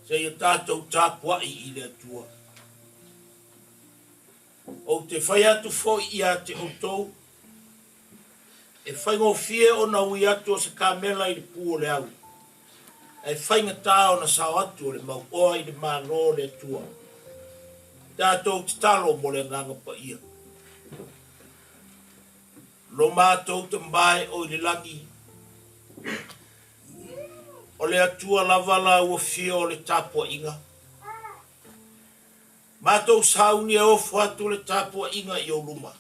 Se ia tātou tāpuai I le atua. O te whai atu fo I a te outou, e whaingo fie o na ui atu o se kāmela I le pū o le au. E whainga tā o na sao atu o le mau oa I le mālo le atua. Tātou te talo mo le nganga pa ia. Lo mātou te mbae o I le langi. O le atua lavala ua fie o le tāpua inga. Mātou sauni e ofu atu le tāpua inga I o luma.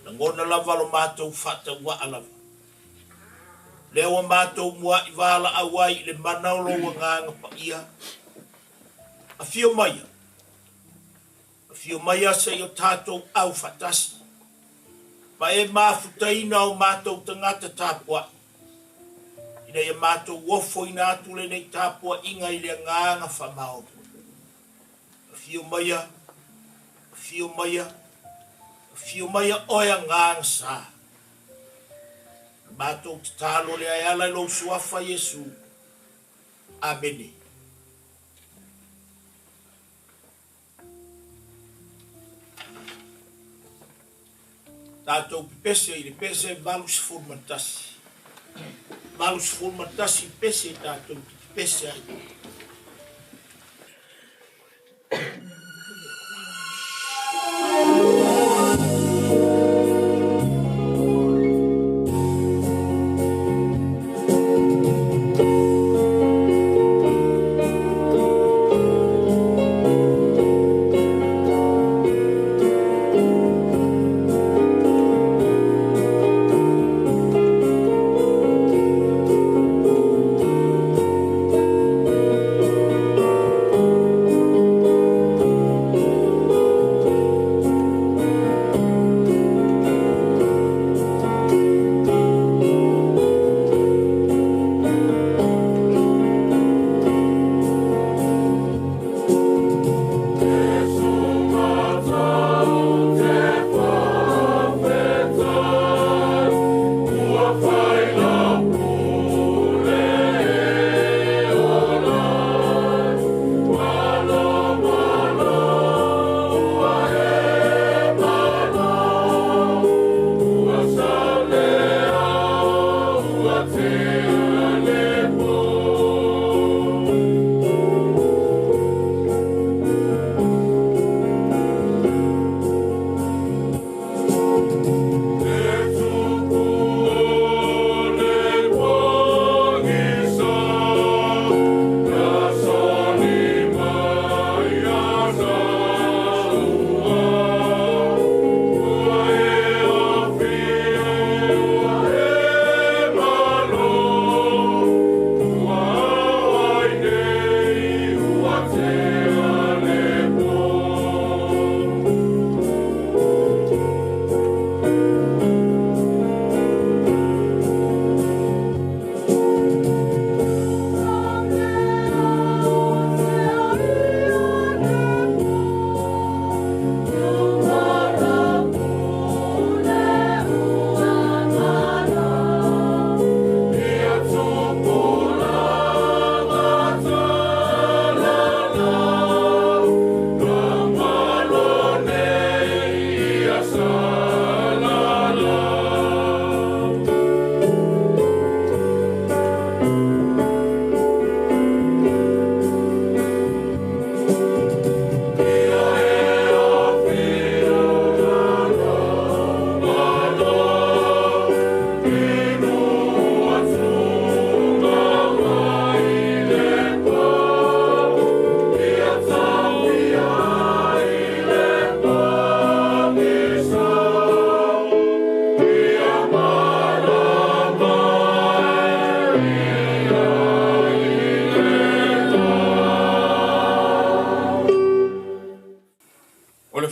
Na ngona lavalo mātou whata wa alava. Lewa mātou mua I wala awai le manaulo wa nganga pa ia. A fio maia. A fio maia se I o tātou au fatasi. Ma e mafutaina o mātou tangata tāpua. Ina ia mātou wofo ina atu le nei tāpua inga I le nganga whamao. Fio maia, fio maia, fio maia oia ngāng sā. Mātou te tālo le ayala I lo suafa Yesu. Amene. Tātou pese I le pese malus fulmatasi. Malus fulmatasi pese tātou pese ai.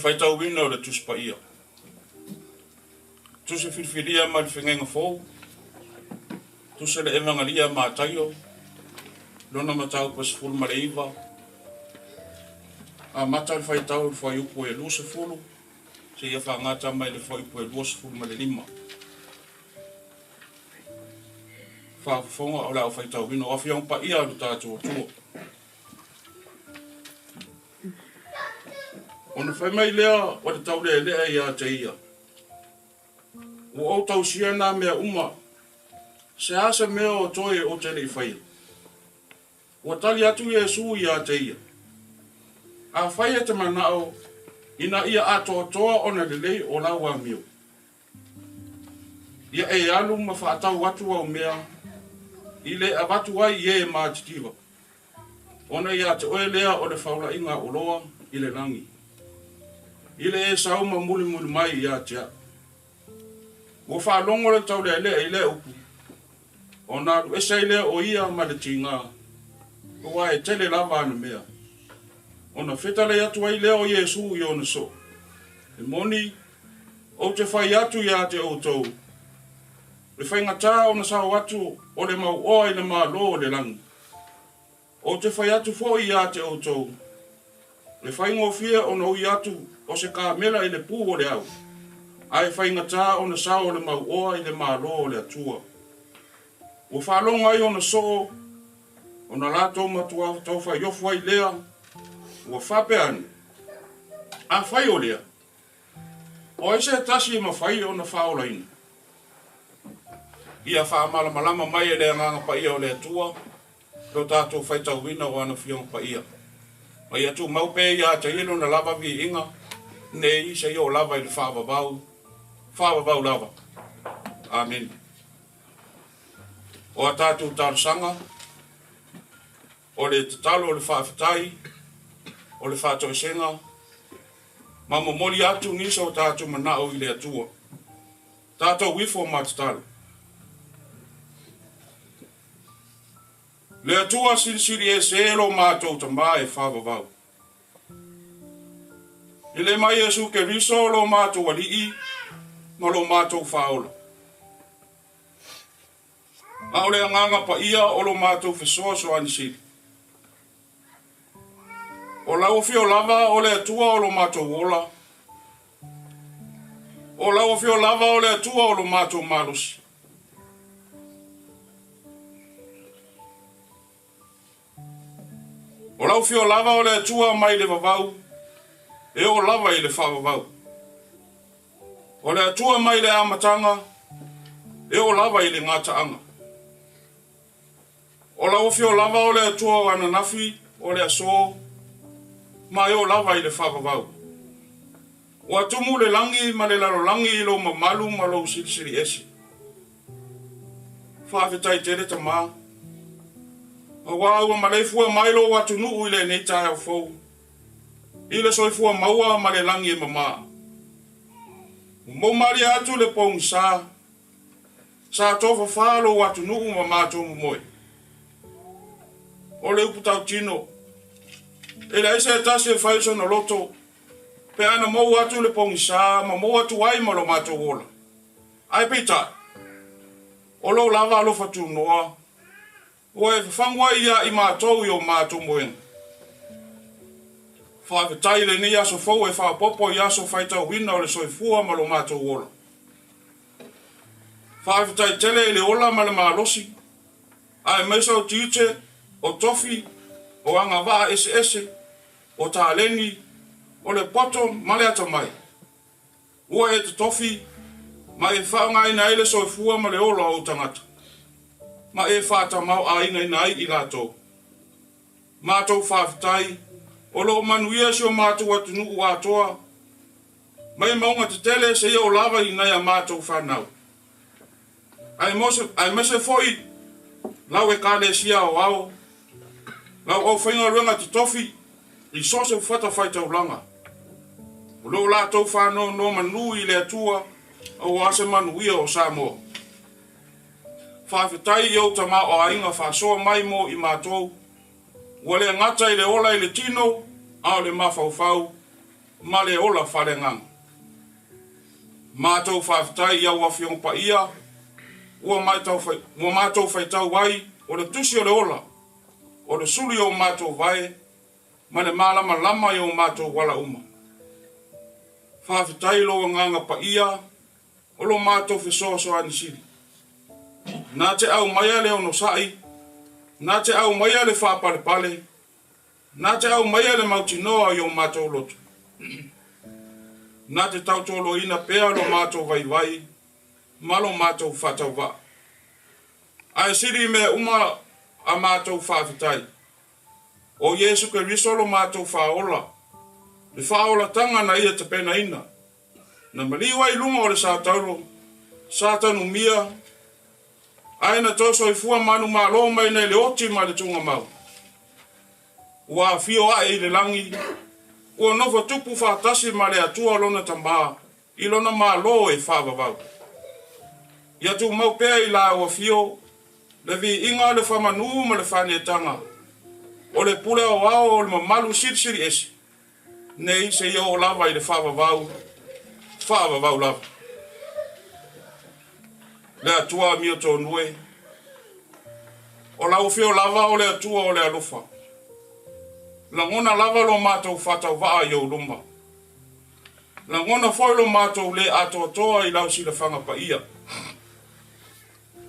Faitau wina o le tuspa ia. Tuse filfilia ma le whengenga fōu. Tuse le evangalia ma taio. Lona matau pas fulu ma le iwa. A matau le faitau le fai upo e lua se fulu. Se ia whangata mai le fai upo e lua se fulu ma le lima. whaafonga o lau whaitau wino o whiong pa ia o tātua tua. Ona whai mai lea o te tau lea ia te ia. O au tau sia nā mea uma, se asa mea o toe o tele I whaia. O tali atu Iesu ia te ia. A whaia te manao, ina ia atoa toa o na lelei o lawa miu. Ia e alu ma whaatau watu au mea, I le a watu ai ie maa titiwa. Ona ia te oe lea o le whaula inga o loa I le langi. I le e sau ma muli muli mai ia tia. Wo whaalongo le tau lea lea I le upu. Ona lu esai lea o ia ma le tinga. Oa e tele lava ana mea. Ona whetale atu ai lea o Iesu I ona so. E moni, o te whai atu ia te o tau. Le whai ngata ona sao atu o le mau oa I le maa lo le langi. O te whai atu fo ia te o tau. Le whai ngofia ona ui atu o se ka mela I le pū o le au. Ai whai ngata ona sao o le mau oa I le maa lo o le atua. O whalonga ai ona so, ona lato matua tau whai yofu ai lea, ua whape anu. A whai o lea. O ese tasi ma whai ona whaola ina. Ia wha malama mai e lea nganga pa ia o lea tua, do tātou whai tau wina o ana whiong pa ia. Ma ia tu maupe ia te ilo na lava vi inga, ne isa i o lava I le whaavavau lava. Amen. O a tātou tārsanga, o le tatalo o le whaafetai, o le whaatoesenga, ma momoli atu nisa o tātou manao I le atua. Tātou wifo matatalo. Le atua sirisiri e se elo mātou tamba e whaavavau. I le mai Iesu ke riso lo mātou alii, ma lo mātou whaola. A ole nganga pa ia o lo mātou whesoa so anisiri. O lau fio lava o le atua o lo mātou wola. O lau fio lava o le atua o lo mātou malusi. O lau fio lava o le atua mai le vavau, e o lava I le whavavau. O le atua mai le amatanga, e o lava I le ngataanga. O lau fio lava o le atua o ananafi, o le aso, ma e o lava I le whavavau. O atumu le langi ma le lalo langi I lo mamalu ma lo sirisiri esi. Whaafetai tere ta maa. O waua ma leifua mailo o atu nuu I le nei tae au fau. I le soifua maua ma le langi e mama. Mo mari atu le pong sa. Sa tofa whaalo o atu nuu ma mātou moe. O le uputau tino. E la ese tasi e whaiso na loto. Pe ana mou atu le pong sa ma mou atu ai ma lo mātou wola. Ai pita. O lo lava lo fatu noa. O e whangwa ia I mātou I o mātou moen. Whaafetai le ni aso fau e whaapopo I aso whaitau wina o le soifua ma lo mātou wola. Whaafetai tele le ola ma le mālosi. Ai meso o tiute, o tofi, o anga waa ese, o tāleni, o le poto ma le atamai. Ua e te tofi, ma e whaonga ina ele soifua ma le ola o tangata. Ma e whata mau a ina ina I lato. Mātou whaafetai, o lo manuia si o mātou atu nuku atoa. Mai maunga te tele se ia o lava I nai a mātou whanau. Ai mese foi, lau e kāle sia o ao. Lau au whainga ruenga te tofi, I sose whata whaitau langa. O lo latou whanau no manu I le atua, o ase manuia o Samoa. Whaafetai I au tama o ainga whasoa mai mo I mātou. Wale ngata I le ola I le tino, au le mawhauwhau, ma le ola whale ngang. Mātou whaafetai I au awhiong pa ia, ua mātou whaitau wai, o le tusi o le ola, o le suli o mātou vai, ma le malama lama I o mātou wala uma. Whaafetai lo nganga pa ia, o lo mātou whesoa so anisiri. Nā te au maia le ono sai, nā te au maia le whapale pale, nā te au maia le mautinoa i o mātou lotu. Nā te tautolo ina pēa lo mātou vai vai, malo mātou whatau wa. Ai siri me uma a mātou whawhitai. O Yesu ke risolo mātou whaola, le whaola tanga na ia te pena ina. Na maliwa i lunga o le sātauro, sātanu mia, aina toso i fua manu mā lo mai nei le oti ma le tunga mau. Ua fio a e le langi, ua nova tupu whātasi ma le atua lona tamā, i lona mā lo e whāwawau. Ia tu mau pēa i la ua fio, le vi inga le whamanu ma le whanetanga, o le pule o wao o le mamalu siri esi, nei se ia o lava i le whāwawau lava. Le atua mio tō nue. O lau fio lava o le atua o le alofa. La ngona lava lo mātou whatau waa i au lumba. La ngona foi lo mātou le ato toa i lau si le whanga pa ia.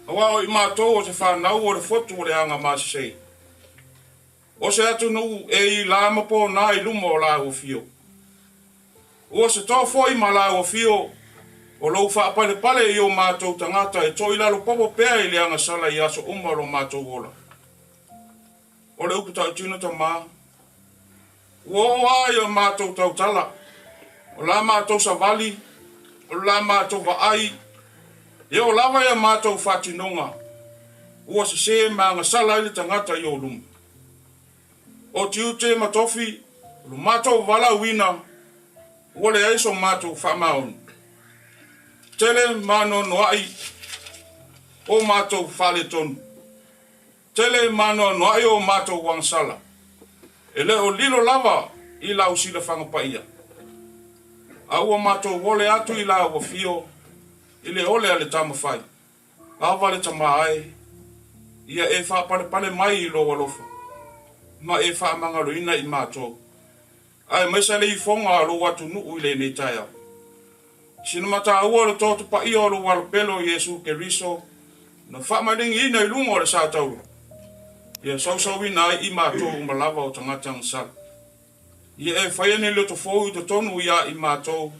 Awa o i mātou o se whanau o le fotu o le anga māsisei. O se atu nu e i lama po nā i luma o lau fio. O se tō foi ma lau fio. O lou whaapale pale i o mātou tangata e tō ilalo popo pēa i le anga sala i aso umma lo mātou ola. O le upu tau tino ta mā. O ai o mātou tau tala. O la mātou savali. O la mātou vaai. E o lava ia mātou whatinonga. Ua se maanga sala i le tangata i o lumu. O tiute matofi. O lo mātou wala wina. O le aiso mātou whamaonu. Tele mano noai o mātou whale tonu. Tele mano noai o mātou wangsala. E le o lilo lava i lau sila whangapaia. A ua mātou wole atu i lau wa fio i le ole ale tamawhai. A wale tamaai ia e whapale mai i loa lofa. Ma e whamangalo ina i mātou. Ai maisa le i fonga alo watu nuu i le nei tai au. Sina mata ua le tōtu pa ia o lo walo pelo Yesu ke riso, na whamaringi ina i lunga o le sātauru. Ia sausau ina i mātou malawa o tangata ngasal. Ia e whaiane le to fōu i to tonu ia i mātou.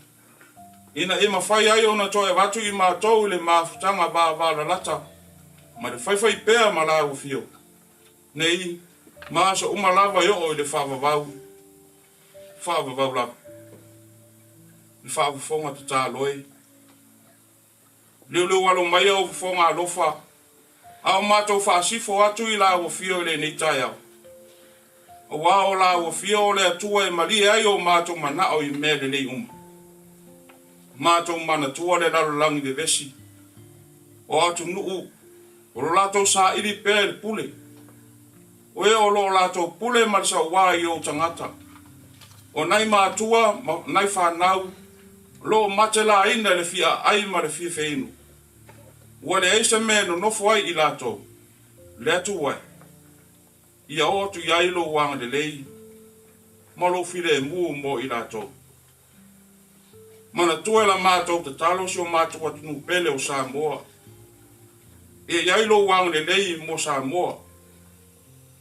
Ina e mawhai ai o na to e watu i mātou le mawhutanga wā lata. Ma le whaiwhai pēa malawa fio. Nei, maasa umalawa i o i le whawawau. Whawawau lava. I whaawafonga te tā loe. Leo walo mai au fonga alofa. Au mātou whaasifo atu i la o fio le nei tai au. O wā o la o fio le atua e mali ai o mātou mana o i mele nei uma. Mātou mana tua le lalo langi de vesi. O atu nuu. O lo lato sa iri pēr pule. O e o lo lato pule marisa wā i o tangata. O nai mātua, nai whanau. Lo matela ina le fia ai ma le fia feinu. Ua le eisa me no nofo ai i lato. Le atu wai. Ia o atu iai lo wanga de lei. Ma lo file e mu mo i lato. Mana tua la mātou te talo si o mātou atunu pele o Samoa. E iai lo wanga de lei mo Samoa.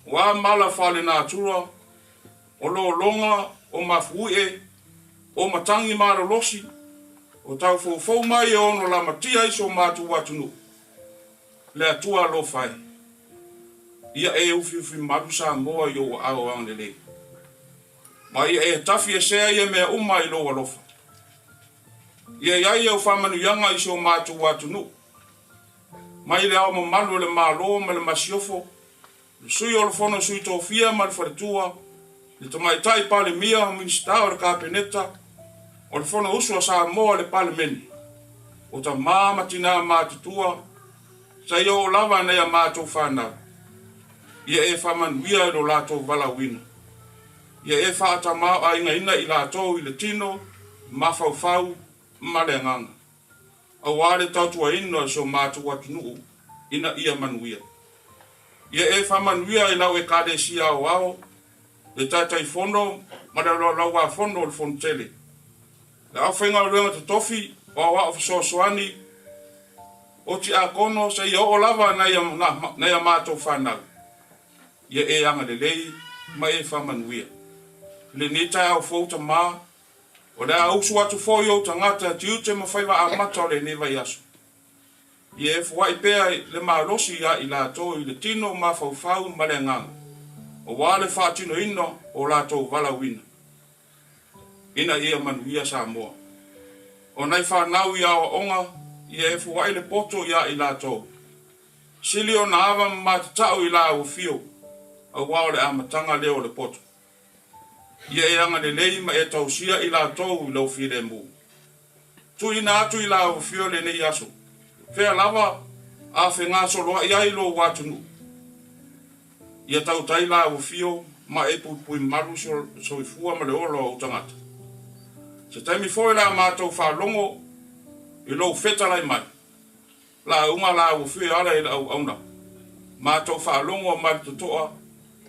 Wa mala fale na atura. O lo longa o mafue. O matangi maro losi. O tau fō mai e ono la matia iso mātu watunu. Le atua lo fai. Ia e ufi madu Samoa i o ao anele. Ma ia e tafi e sea ia mea uma i lo alofa. Ia iai au whamanu yanga iso mātu watunu. Ma i le ao mamalu le malo ma le masiofo. Le sui o le fono sui tofia ma le wharetua. Le tamai tai pale mia o minsta o le kapeneta. O le fono usu a Samoa le pale meni. O ta mama tina mātutua. Sa ia o lava nei a mātou whanau. Ia e whamanuia i lo lātou wala wina. Ia e whaata mao a inga ina i lātou i le tino, mawhauwhau, male nganga. A wale tautua ino so mātou atunu ina ia manuia. Ia e whamanuia i lau e kade sia o ao. Le tatai fono, madalo lau a fono o le fono tele. Le au whenga o renga te tofi, o awa o fisosoani, o ti a kono se yo o lava na ya mātou whanau. Ia e anga le lei, ma e whamanuia. Le netai au fauta mā, o le a usu atu fōi o tangata tiu te mawhaiwa a mata o le newa yasu. Ia e fuwai pēa le mārosi ia i lātou i le tino ma whauwhau ma le nganga. O wale whātino ino o lātou wala wina. Ina ia manuia Samoa. O nei whanau ia o onga, ia e fuwai le poto ia i lātou. Sili o na awa mātatau i lā u fio, a wao le amatanga leo le poto. Ia e anga le lei ma e tausia i lātou i lau whire mū. Tu ina atu i lā u fio le nei aso. Fea lava a whenga soloa i ailo watunu. Ia tau tai lā u fio ma e pui maru so i fua ma le olo o tangata. Se taimi foi la mātou whalongo i lau whetalai mai. La unga la u fio ala i lau auna. Mātou whalongo mai tutoa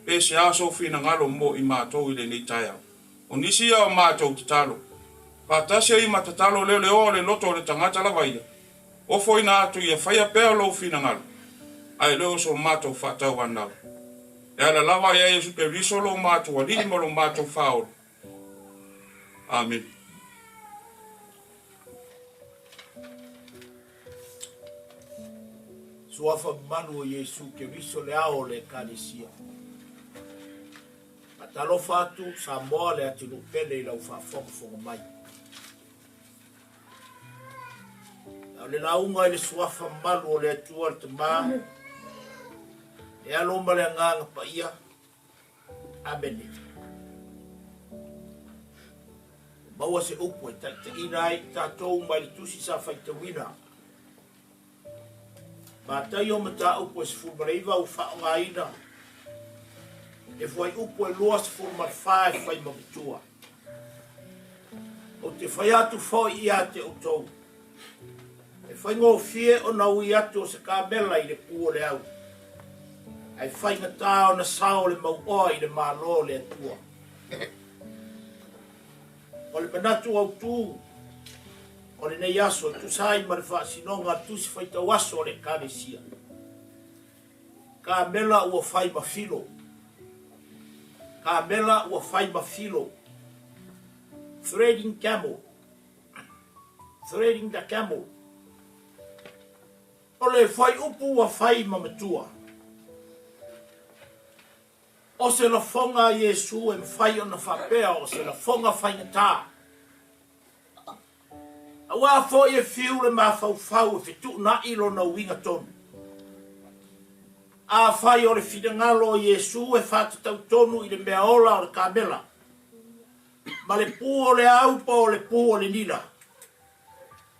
e se aso whina ngalo mo i mātou i le nei tai au. O nisi au mātou tatalo. Pātasia i matatalo leo leo le loto le tangata la waia. O foi na atu ia whaia pēr lau whina ngalo. Ai leo so mātou whatau anau. E ala lawa ia e superviso lo mātou alini mo lo mātou whaolo. Amen. Suafa manu o Yesu ke viso le ao le kanesia. Matalo fatu Samoa le atinu pele i lau whafonga mai. Le launga i le suafa manu o le atua te maa. E alomba le nganga pa ia. Amene. Maua se upo e te inai tatou mai le tusi sa whaita wina. Mātai o mata upo e se fulmareiva u whaonga ina. E fuai upo e loa se fulmar whae whai mamutua. O te whai atu whoi ia te utou. E whai ngō fie o na ui atu o se kāmela i le pua le au. Ai whai ngata o na sao le mau oa i le mālo le atua. O le manatu au tū. O le nei aso, tu sai ma le whaasinonga tu si whai tau aso le kānesia. Ka mela ua whai mawhilo. Ka mela ua whai mawhilo. Threading camel. Threading the camel. O le whai upu ua whai mamatua. O se la fonga Yesu e mwhai o na whapea o se la fonga whaingatā. A wā fo e whiu le mā whau e whitu na ilo na winga tonu. A whai o le whingalo o Yesu e whātatau tonu i le mea ola o le kāmela. Ma le pū o le au pa o le pū o le nila.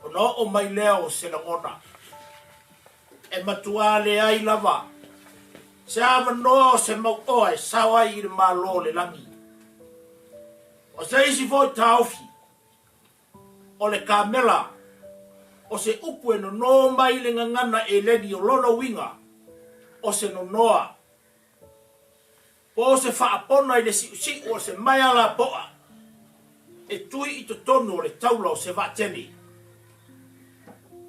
O no o mai lea o se la ngona. E matua le ai lava. Se ava noa se mau oa e sawa i le malo le langi. O se isi foi taofi. O le kāmela. O se upu e no noa mai le ngangana e leni o lona winga. O se no noa. O se whaapona i le si o se mai ala poa. E tui i to tonu o le taula o se vateni.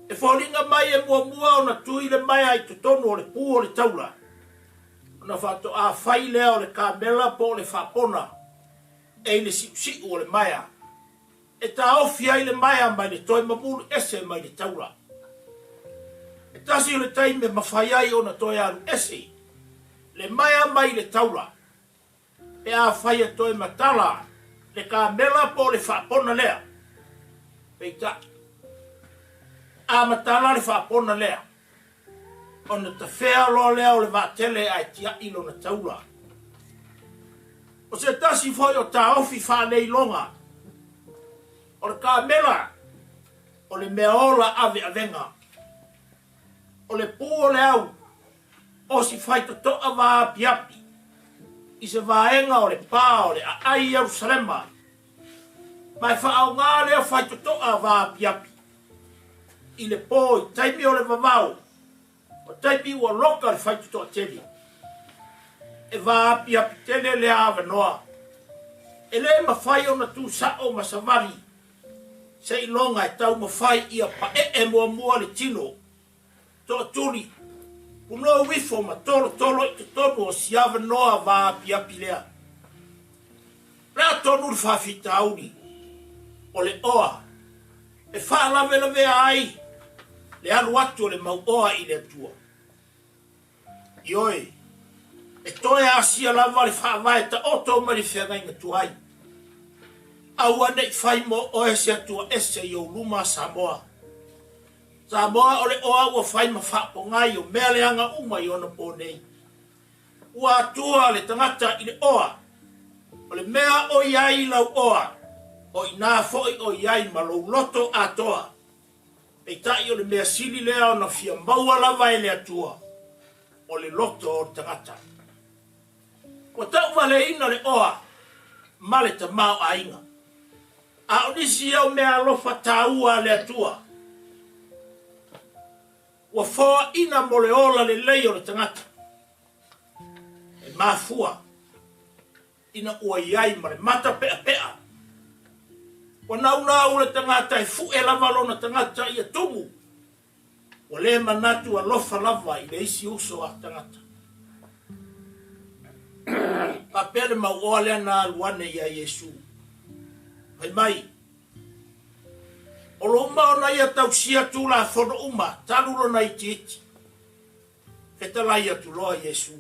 E whaolinga mai e mua o na tui le mai ai to tonu o le pū o le taula. Na fato a fai lea o le kāmela po le whapona. E le si o le maia. E ta ofi ai le maia mai le toi mabulu ese mai le taura. E tasi o le taime mawhai ai o na toi aru ese. Le maia mai le taura. E a fai a toi matala. Le kāmela po le whapona lea. Peita. A matala le whapona lea. Ona ta whea loa lea o le vātele ai tia ilo na taura. O se tasi foi o ta ofi whanei longa. O le kāmela. O le mea ola ave avenga. O le pū o le au. O si whai to toa wā piapi. I se vāenga o le pā o le ai Jerusalema. Mai whaau ngā lea whai to toa wā piapi. I le pō i taimi o le vavau. O taipi ua loka le whaitu toa teli. E wā api api tele le awa noa. E le ma whai o na tū sao ma savari. Se ilonga e tau ma whai ia pa e mua mua le tino. to tuli. Uno wifo ma tolo o siava noa va pia pilea. Lea tonu fa fitauni. Ole oa. E fa la vea ai. Le alu atu le mau oa i le tua. Ioi. E toe asia lava le fa vai ta oto ma le fea ngai tuai. Aua nei fai mo o ese atua ese i o luma Samoa. Samoa ole oa ua fai ma fa po ngai o mea leanga uma i ona po nei. Ua atua le tangata i le oa. Ole mea o iai lau oa. O ina foi o iai ma lo loto atoa. E tai o le mea sili lea o na fia maua lava e le atua. O le loto o tangata. Ua tau vale ina le oa. Male ta mao a inga. A onisi au mea alofa taua le atua. Ua foa ina mo le ola le lei o le tangata. E mafua. Ina ua iai ma le mata pea pea. Ua nau le tangata e fu e lava lona tangata i a tumu. Ua le manatu alofa lava i le isi uso a tangata. Pa pere mau oa lea na aluane i a Yesu. Hai mai. O lo uma ona ia tausia tu la fono uma. Talulo na iti. Keta la ia tu loa Yesu.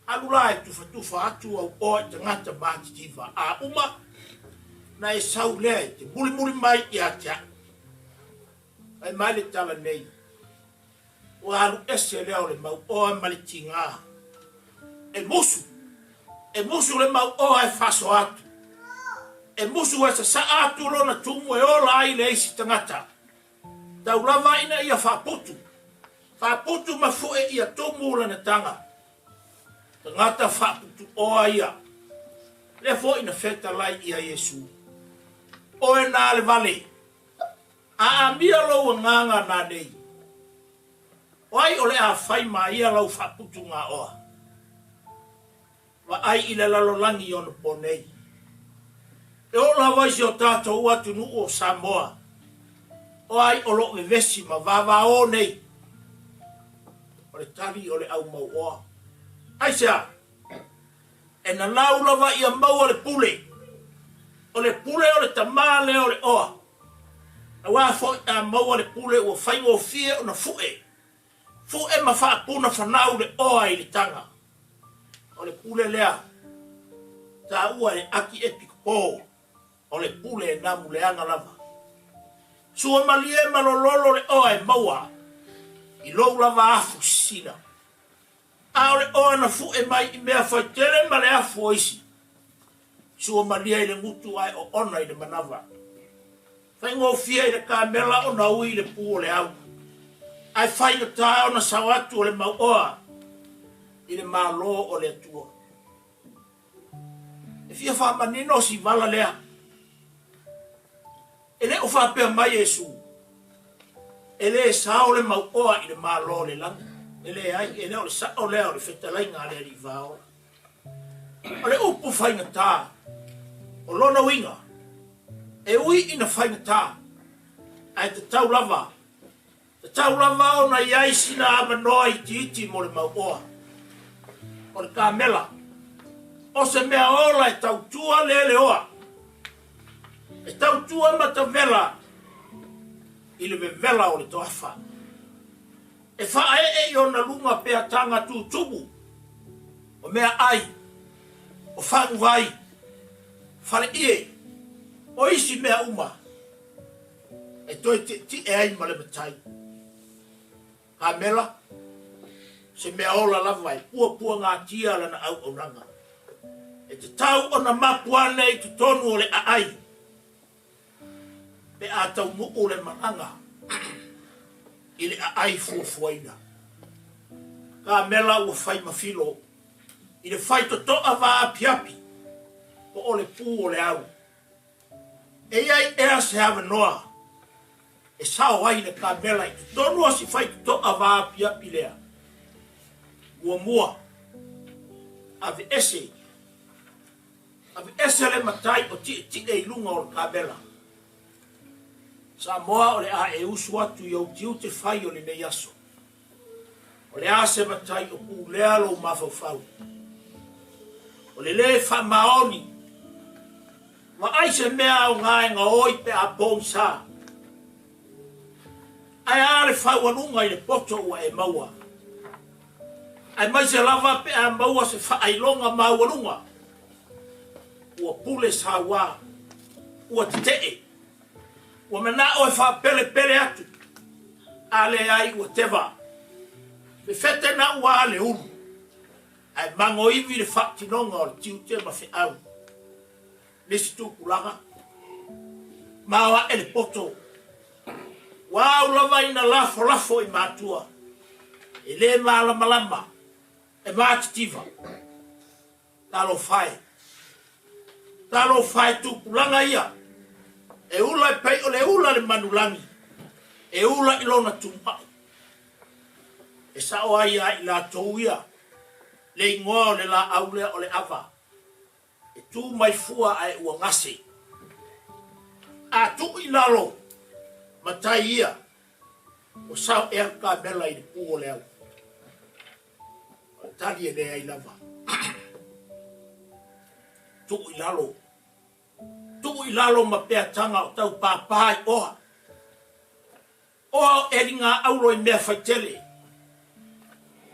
Alula e tufa atu au oa tangata mātitiva. A uma na e sau lea e te muli mai i a tia. Hai mai le tala nei. O alu ese lea o le mau oa maliti ngā. E musu le mau oa e faso atu. E musu e sa atu lona tumu e ola ai le isi tangata. Tau lava ina ia whaputu. Whaputu mafu e ia tumu lana tanga. Tangata whaputu oa ia. Le fo ina feta lai ia Yesu. O e nā le vale. A mia lo nganga nā nei. O ai ole a whai ma ia lau whaputu ngā oa. Wa ai ile lalolangi ono po nei. E o la waisi o tātou atu nu o Samoa. O ai o lo me vesi ma vava o nei. O le tali o le au mau oa. Ai sea. E na lau lava ia mau o le pule. O le pule o le tamale o le oa. A waa fo a mau o le pule o fai o fie o na fue. Fue ma faa puna whanau le oa i le tanga. O le pule lea. Ta ua e aki epic po. O le pule e namu le anga lava. Sua malie malololo le oa e maua. I lou lava afu sina. A o le oa na fu e mai i mea whaitere ma le afu o isi. Sua malie i le ngutu ai o ona i le manava. Whaingo fia i le kamela o na ui le pu o le au. Ai whainga tā o na sawatu o le mau oa. I le malo o le atua. E fia whamanino si vala lea. E le o whapea mai Yesu. E le sao le mau oa i le malo le langa. E le ai, e le o le sao lea o le whetalai ngā le rivao. O le upu whainga tā. O lona winga. E ui ina whainga tā. Ai te tau lava. Te tau lava o na iai sina amanoa i iti mo le mau oa. O le kamela. O se mea ola e tau tua le oa. E tau tua ma ta vela. I le vela o le toafa. E wha e o na lunga pea tanga tu tubu. O mea ai. O whangu vai. Whare ie. O isi mea uma. E toi ti e ai ma le matai. Kamela. Se mea ola lava e pua ngā tia lana au o ranga. E te tau o na mapuane i te tonu o le aai. Pe a tau muku le maranga. I le aai fuafuaina. Ka mela ua whai mawhilo. I le whai to toa wā api. Po o le pu o le au. E ai ea se hawa noa. E sao ai le ka mela i te tonu o si whai to toa wā api lea. Ua mua. Ave ese. Ave ese le matai o ti e lunga o le kabela. Samoa o le a e usu atu i au tiu te whai o le nei aso. O le a se matai o pu lea lo mawhawhau. O le le wha maoni. Ma ai se mea o ngai ngā oi pe a pōng sā. Ai a le whau anunga i le poto ua e maua. Ai mai se lava pe a maua se whaailonga mau anunga. Ua pule sā wā. Ua te. Ua mena o e wha pele atu. Ale ai ua tewa. Me fete na ua ale uru. Ai mango iwi le wha tinonga o le tiu te ma whi au. Nisi tu kulanga. Mawa ele poto. Wau lava ina lafo i mātua. E le malama. E mātitiva. Talo whai tu kulanga ia. E ula e pei o le ula le manulangi. E ula ilona tumau. E sao ai i la touia. Le ingoa o le la aulea o le ava. E tu mai fua ai ua ngase. A tu i lalo. Matai ia. O sao ea ka mela i le pu o le au. O tali e lea i lava. Tu i lalo. Tu i lalo ma pea tanga o tau pāpai oha. Oha e ringa aulo i mea whaitele.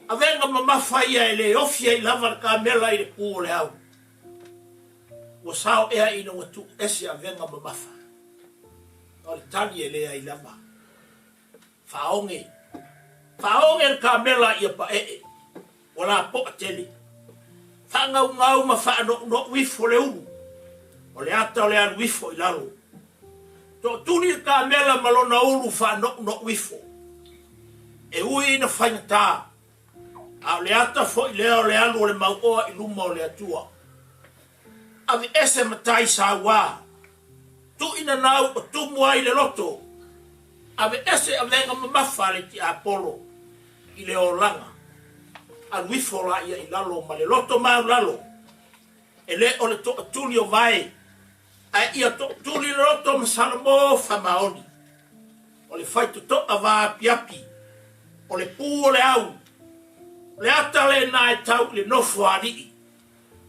A venga ma mawhaia e le ofia i lava ka mela i le pu o le au. Wa sao ea ina wa tu ese a venga ma mawha. O le tali e lea i lava. Whaonge. Whaonge ka mela i a pa e. Wala po a tele. Whangau ngau ma whaano no wifo le uru. O le ata o le anu wifo i lalo. To tuni ka mela malona uru whaano no wifo. E ui ina whainga a le ata fo i lea o le anu o le mau oa i luma o le atua. A vi ese matai sa wā. Tu ina nau o tu mua i le loto. A vi ese a venga mamafa le ti Apollo i le olanga. A wifo la ia i lalo ma le loto mau lalo. E le o le to tuli o vai. A ia to tuli le loto masana mo whamaoni. O le whai to a wā piapi. O le pū o le au. Le ata le na e tau le nofo arii.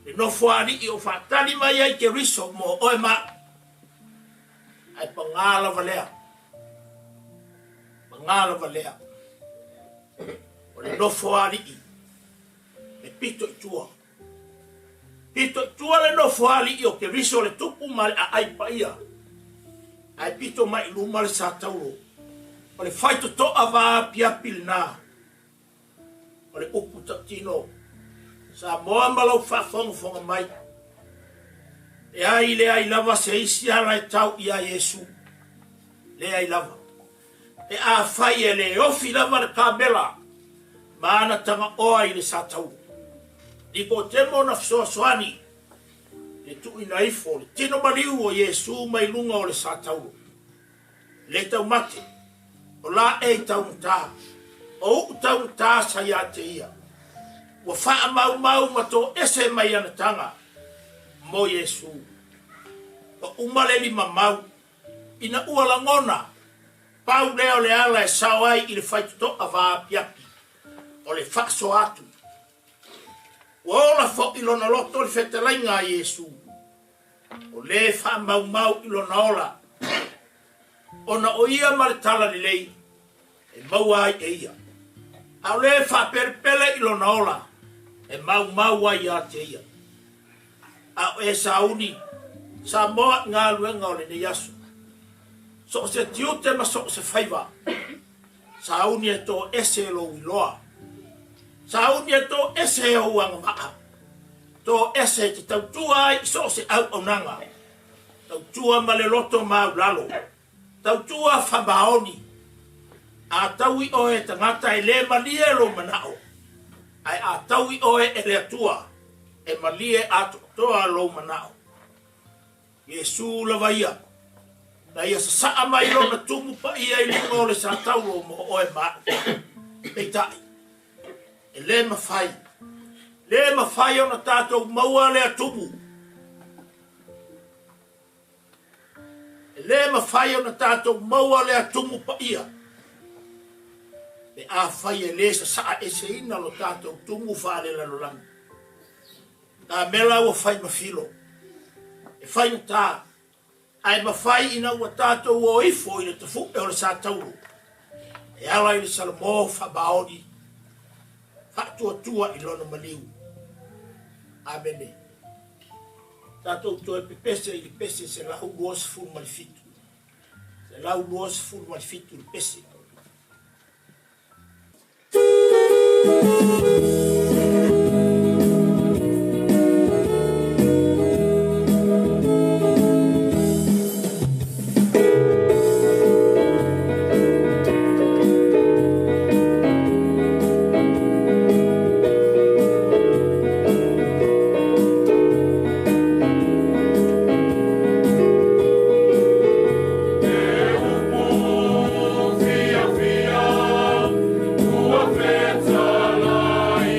Le nofo arii o whatani mai ai ke riso mo oe ma. Ai pangala valea. Pangala valea. O le nofo arii. Le pito i tua. Pito i tua le nofo arii o ke riso le tupu ma le a ai paia. Ai pito mai luma le sa tauro. O le whaito to a wā piapil nā. O le upu tatino. Sa moa malau whafonga mai. E ai le ai lava se isi ala e tau i a Yesu. Le ai lava. E a whai e le ofi lava le kabela. Maana tanga oa i le sa tau. Niko temo na fsoaswani. Le tu ina ifo. Le tino mariu o Yesu mai lunga o le sa tau. Le tau mate. O la e tau mta. O tau mta sa ia te ia. Wa faa mau ma to ese mai ana tanga. Mo Yesu. O umale lima mau. Ina ua langona. Pau leo le ala e sawai i le whaituto a vaa piapi. O le whakso atu. Wa ola fo ilona loto le whetelainga a Yesu. O le faa mau ilona ola. Ona o ia maritala ni lei. E mauai e ia. Au le faa perpele ilona ola. E mau ai a te ia. A e sauni. Sa moa ngā luenga o le ne yasu. So se tiute ma so se whaiva. Sauni e to ese lo wiloa. Sauni e to ese o uanga maa. To ese te tautua ai so se au onanga. Tautua ma le loto mau lalo. Tautua whambaoni. A taui o e tangata e le malie lo manao. Ai a taui oe e le atua. E malie a toa lo manao. Yesu la vaia. Na ia sa saa mai lo na tumu pa ia i lungo le sa taulo mo oe maa. Peitai. E le mawhai. Le mawhai o na tātou maua le atumu. Le mawhai o na tātou maua le atumu pa ia. Le a whai e le sa saa e se ina lo tātou tumu whare la lo lang. Tā mela ua whai mawhilo. E whai na tā. Ai mawhai ina ua tātou o ifo i le tafu e o le sā tauru. E ala i le salamo whabaoni. Whaatua tua i lona maliu. Amene. Tātou toi pepese i le pese se lau luos fulu malifitu. Se lau luos fulu malifitu le pese. Fia, fia, tua feta lá.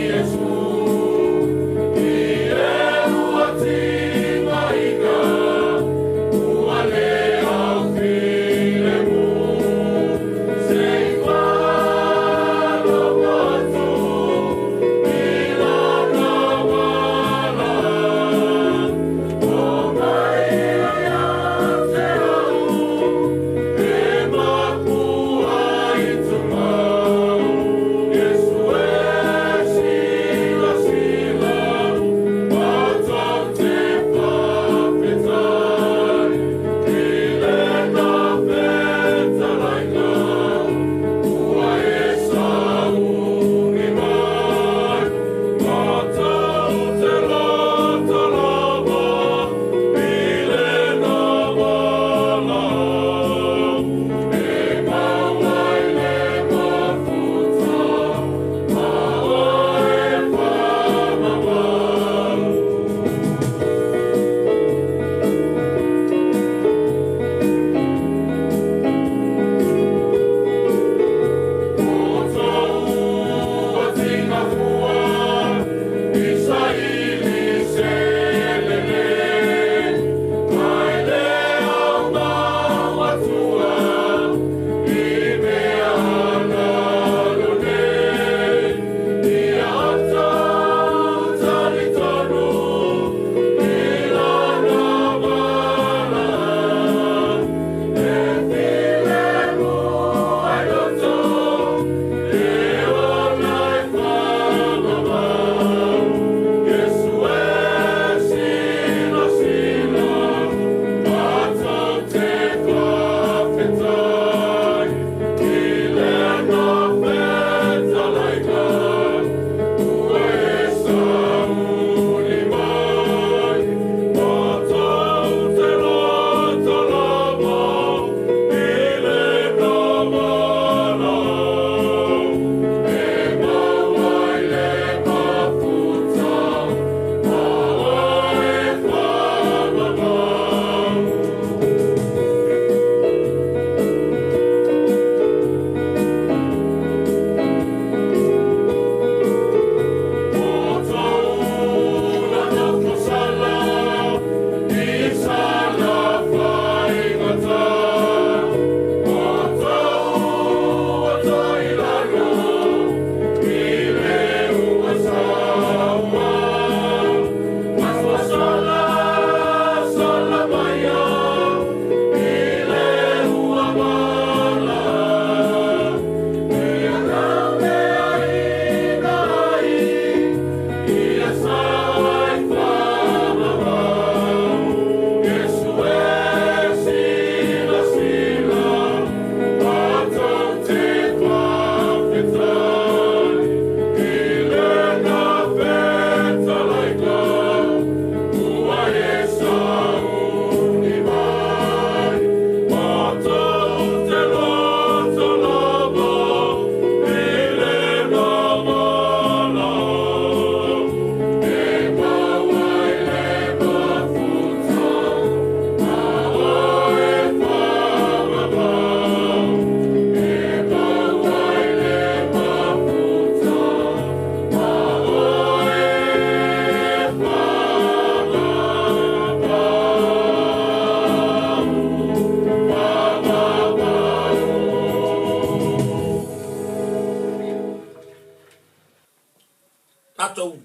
mātou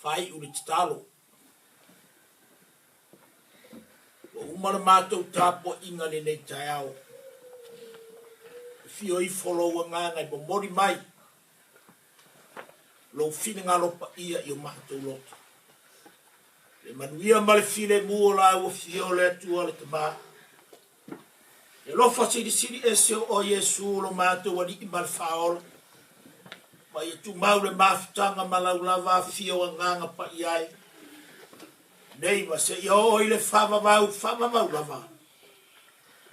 whai uri titalo. O umana mātou tāpo inga le nei tai au. Fio I follow nganga I mori mai. Lo whininga lopa ia I o mātou loto. Le manuia ma le file mua la ua fio le atua le tamā. E lofa siri ese o Yesu lo mātou wani I mal whaola. Ma ia tu mau le mawhitanga malau lava fio a nganga pa iai. Nei ma se ia o I le whamamau lava.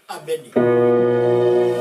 Amen.